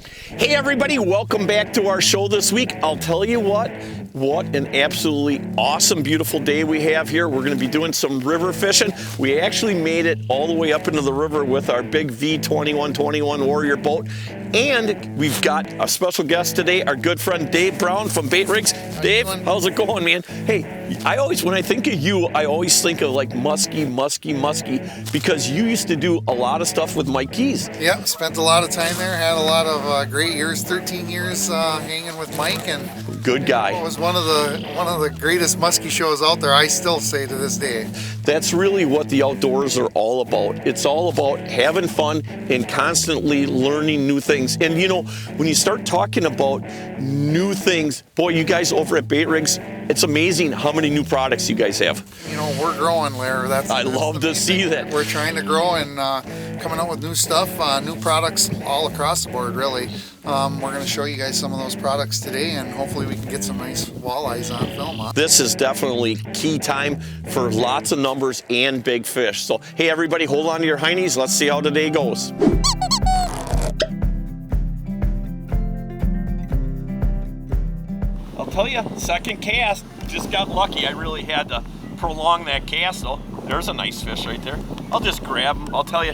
Hey everybody, welcome back to our show this week. I'll tell you what an absolutely awesome, beautiful day we have here. We're going to be doing some river fishing. We actually made it all the way up into the river with our big V2121 Warrior boat. And we've got a special guest today, our good friend Dave Brown from Bait Rigs. Dave, how's it going, man? Hey, when I think of you, I always think of like musky, because you used to do a lot of stuff with Mike Keys. Yeah, spent a lot of time there, had a lot of great years, 13 years hanging with Mike, and good guy. It was one of the greatest muskie shows out there, I still say to this day. That's really what the outdoors are all about. It's all about having fun and constantly learning new things. And you know, when you start talking about new things, boy, you guys over at Bait Rigs, it's amazing how many new products you guys have. You know, we're growing, Larry. I love to see that. We're trying to grow and coming up with new stuff, new products all across the board, really. We're going to show you guys some of those products today, and hopefully we can get some nice walleyes on film. This is definitely key time for lots of numbers and big fish. So, hey, everybody, hold on to your heinies. Let's see how today goes. I'll tell you, second cast, just got lucky. I really had to prolong that cast though. There's a nice fish right there. I'll just grab him. I'll tell you,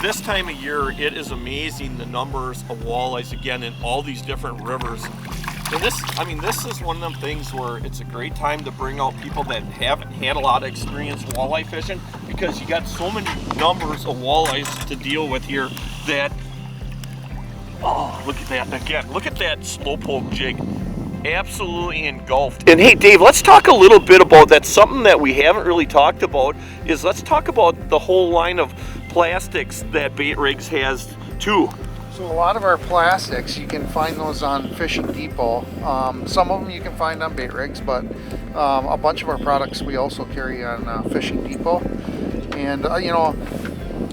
this time of year, it is amazing the numbers of walleyes again in all these different rivers. And this is one of them things where it's a great time to bring out people that haven't had a lot of experience walleye fishing, because you got so many numbers of walleyes to deal with here that, oh, look at that again. Look at that slowpoke jig. Absolutely engulfed. And hey, Dave, let's talk a little bit about that. Something that we haven't really talked about is let's talk about the whole line of plastics that Bait Rigs has too. So a lot of our plastics, you can find those on Fishing Depot. Some of them you can find on Bait Rigs, but a bunch of our products we also carry on Fishing Depot. And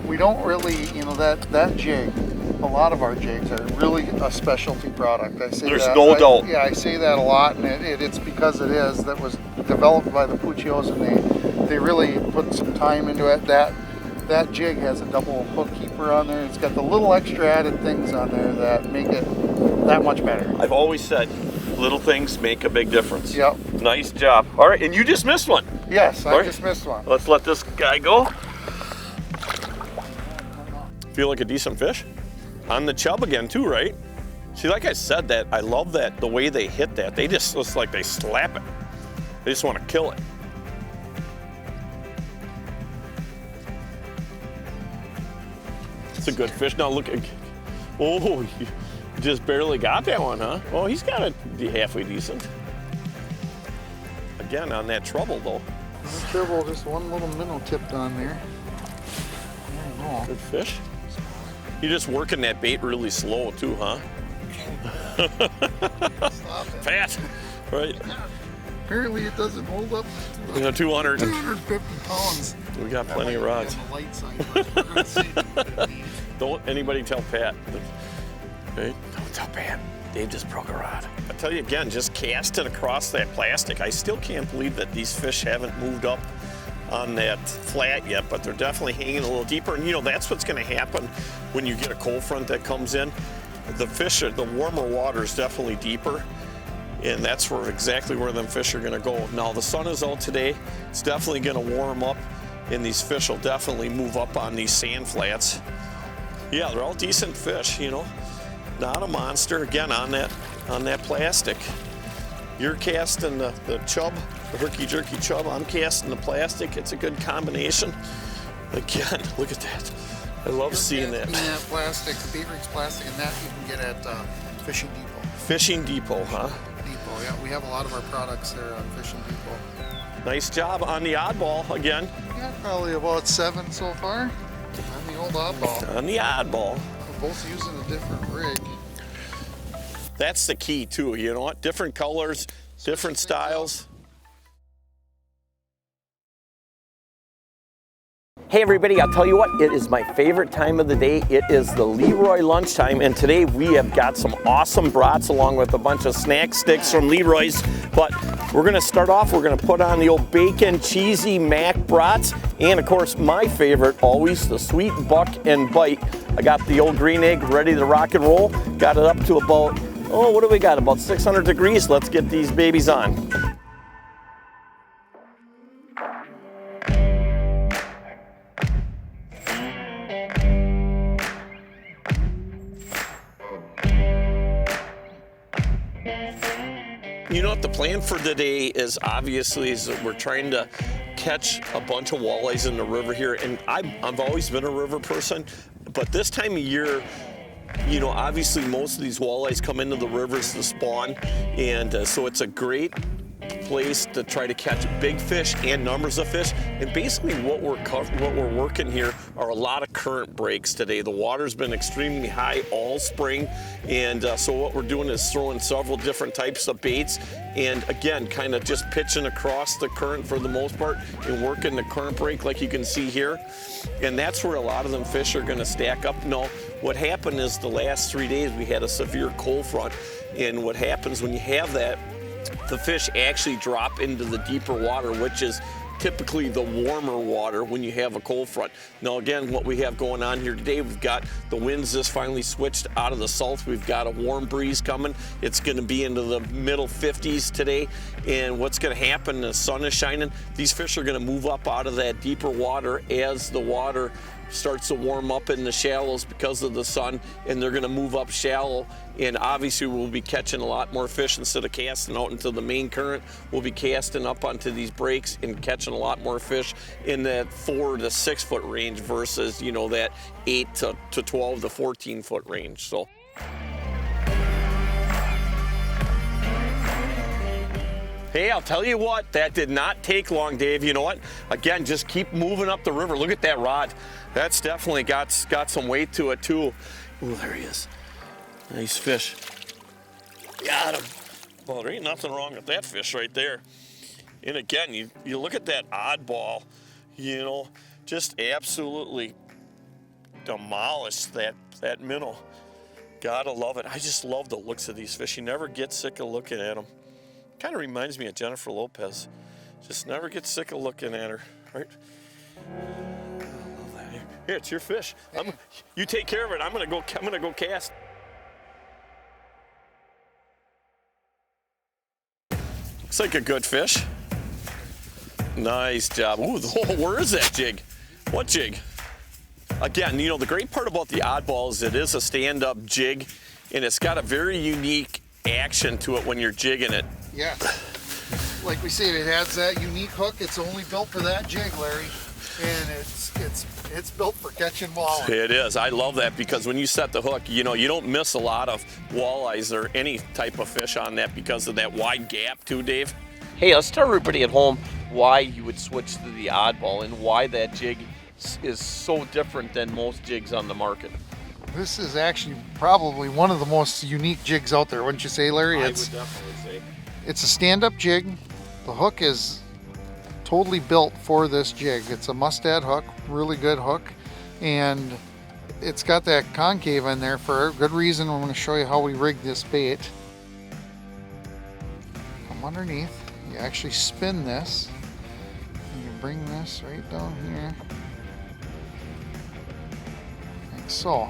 we don't really, that jig, a lot of our jigs are really a specialty product. I say There's no doubt. Yeah, I say that a lot, and it's because it is. That was developed by the Puccios, and they really put some time into it. That jig has a double hook keeper on there. It's got the little extra added things on there that make it that much better. I've always said, little things make a big difference. Yep. Nice job. All right, and you just missed one. Yes, I just missed one. Let's let this guy go. Feel like a decent fish? On the chub again too, right? See, like I said, that I love that the way they hit that. They just looks like they slap it. They just want to kill it. It's a good fish. Now look at, oh, you just barely got that one, huh? Oh, he's got to be halfway decent. Again, on that treble though. Treble, just one little minnow tipped on there. Good fish. You're just working that bait really slow too, huh? Fat, right? Apparently it doesn't hold up. 250 pounds. We got plenty of rods. Don't anybody tell Pat. Okay? Don't tell Pat. Dave just broke a rod. I tell you again, just casting across that plastic. I still can't believe that these fish haven't moved up on that flat yet, but they're definitely hanging a little deeper. And that's what's going to happen when you get a cold front that comes in. The warmer water is definitely deeper, and that's exactly where them fish are going to go. Now the sun is out today. It's definitely going to warm up, and these fish will definitely move up on these sand flats. Yeah, they're all decent fish, Not a monster. Again, on that plastic. You're casting the chub, the herky-jerky chub. I'm casting the plastic. It's a good combination. Again, look at that. I love seeing that. That plastic, Bait Rigs plastic, and that you can get at Fishing Depot. Fishing Depot, huh? Depot, yeah. We have a lot of our products there on Fishing Depot. Nice job on the Oddball again. Yeah, probably about 7 so far on the old Oddball. On the Oddball. We're both using a different rig. That's the key too, different colors, different styles. Hey everybody, I'll tell you what, it is my favorite time of the day. It is the Leroy lunchtime, and today we have got some awesome brats along with a bunch of snack sticks from Leroy's. But we're gonna start off, we're gonna put on the old bacon cheesy mac brats, and of course my favorite always, the sweet buck and bite I got the old green egg ready to rock and roll. Got it up to about, oh, what do we got? About 600 degrees. Let's get these babies on. You know what the plan for today is, obviously, is that we're trying to catch a bunch of walleyes in the river here. And I've always been a river person, but this time of year, you know, obviously most of these walleyes come into the rivers to spawn. And so it's a great place to try to catch big fish and numbers of fish. And basically what we're working here are a lot of current breaks today. The water's been extremely high all spring, and so what we're doing is throwing several different types of baits, and again, kind of just pitching across the current for the most part and working the current break like you can see here. And that's where a lot of them fish are going to stack up. Now, what happened is the last 3 days we had a severe cold front, and what happens when you have that, the fish actually drop into the deeper water, which is typically the warmer water when you have a cold front. Now again, what we have going on here today, we've got the winds just finally switched out of the south. We've got a warm breeze coming. It's going to be into the middle 50s today. And what's going to happen, the sun is shining, these fish are going to move up out of that deeper water as the water starts to warm up in the shallows because of the sun, and they're going to move up shallow, and obviously we'll be catching a lot more fish. Instead of casting out into the main current, we'll be casting up onto these breaks and catching a lot more fish in that 4 to 6 foot range versus, you know, that 8 to 12 to 14 foot range. So hey, I'll tell you what, that did not take long, Dave. You know what? Again, just keep moving up the river. Look at that rod. That's definitely got some weight to it too. Ooh, there he is. Nice fish. Got him. Well, there ain't nothing wrong with that fish right there. And again, you look at that oddball, you know, just absolutely demolished that minnow. Gotta love it. I just love the looks of these fish. You never get sick of looking at them. Kind of reminds me of Jennifer Lopez. Just never get sick of looking at her, right? I love that. Here, it's your fish. You take care of it. I'm gonna go cast. Looks like a good fish. Nice job. Ooh, where is that jig? What jig? Again, you know, the great part about the oddball is it is a stand-up jig, and it's got a very unique action to it when you're jigging it. Yeah, like we said, it has that unique hook. It's only built for that jig, Larry, and it's built for catching walleye. It is. I love that, because when you set the hook, you know, you don't miss a lot of walleyes or any type of fish on that because of that wide gap too, Dave. Hey, let's tell everybody at home why you would switch to the oddball and why that jig is so different than most jigs on the market. This is actually probably one of the most unique jigs out there, wouldn't you say, Larry? I would definitely say. It's a stand-up jig. The hook is totally built for this jig. It's a mustad hook, really good hook, and it's got that concave in there for a good reason. I'm going to show you how we rig this bait. Come underneath. You actually spin this. And you bring this right down here, like so.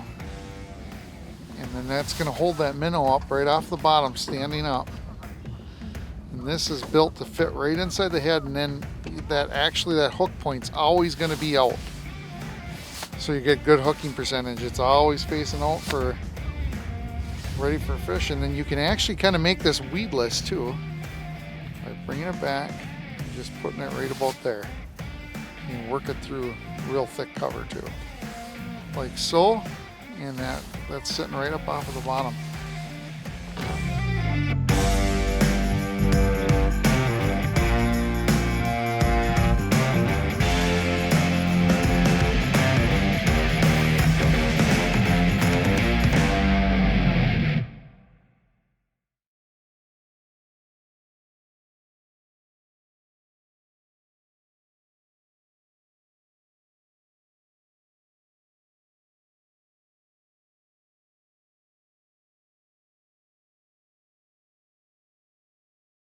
And then that's going to hold that minnow up right off the bottom, standing up. And this is built to fit right inside the head, and then that hook point's always going to be out. So you get good hooking percentage. It's always facing out for ready for fish. And then you can actually kind of make this weedless too by bringing it back and just putting it right about there. You can work it through real thick cover too, like so. And that's sitting right up off of the bottom.